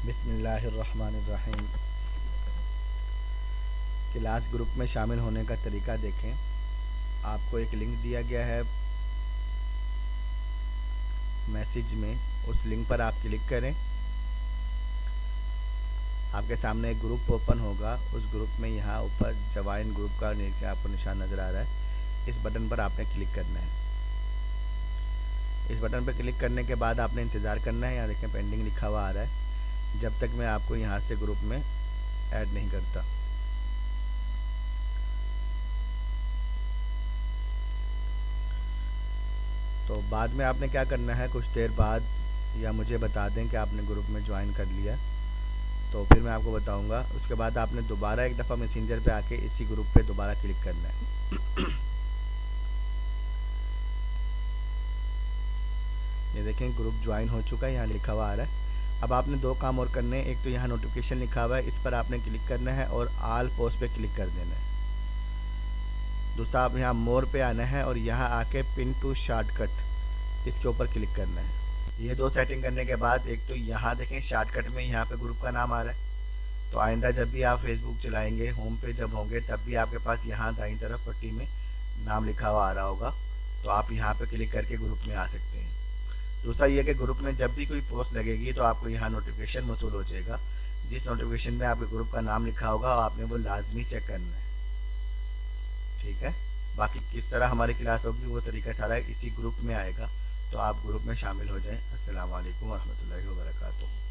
बिस्मिल्लाहिर्रहमानिर्रहीम। Class group में शामिल होने का तरीका देखें। आपको एक लिंक दिया गया है मैसेज में, उस लिंक पर आप क्लिक करें। आपके सामने एक ग्रुप ओपन होगा। उस ग्रुप में यहाँ ऊपर जॉइन ग्रुप का नीचे आपको निशान नज़र आ रहा है, इस बटन पर आपने क्लिक करना है। इस बटन पर क्लिक करने के बाद आपने इंतज़ार करना है। यहाँ देखें पेंडिंग लिखा हुआ आ रहा है, जब तक मैं आपको यहाँ से ग्रुप में ऐड नहीं करता। तो बाद में आपने क्या करना है, कुछ देर बाद या मुझे बता दें कि आपने ग्रुप में ज्वाइन कर लिया, तो फिर मैं आपको बताऊंगा। उसके बाद आपने दोबारा एक दफ़ा मैसेंजर पे आके इसी ग्रुप पे दोबारा क्लिक करना है। ये देखें ग्रुप ज्वाइन हो चुका है, यहाँ लिखा हुआ आ रहा है। अब आपने दो काम और करने हैं। एक तो यहाँ नोटिफिकेशन लिखा हुआ है, इस पर आपने क्लिक करना है और ऑल पोस्ट पे क्लिक कर देना है। दूसरा आप यहाँ मोर पे आना है और यहाँ आके पिन टू शॉर्टकट इसके ऊपर क्लिक करना है। ये दो सेटिंग करने के बाद एक तो यहाँ देखें शॉर्टकट में यहाँ पे ग्रुप का नाम आ रहा है, तो आइंदा जब भी आप फेसबुक चलाएंगे, होम पे जब होंगे, तब भी आपके पास यहाँ दाईं तरफ पट्टी में नाम लिखा हुआ आ रहा होगा, तो आप यहाँ पे क्लिक करके ग्रुप में आ सकते हैं। दूसरा ये कि ग्रुप में जब भी कोई पोस्ट लगेगी तो आपको यहाँ नोटिफिकेशन मौसूल हो जाएगा। जिस नोटिफिकेशन में आपके ग्रुप का नाम लिखा होगा आपने वो लाजमी चेक करना है, ठीक है। बाकी किस तरह हमारी क्लास होगी वो तरीका सारा इसी ग्रुप में आएगा, तो आप ग्रुप में शामिल हो जाएं। अस्सलाम वालेकुम वरहमतुल्लाहि वबरकातुहू।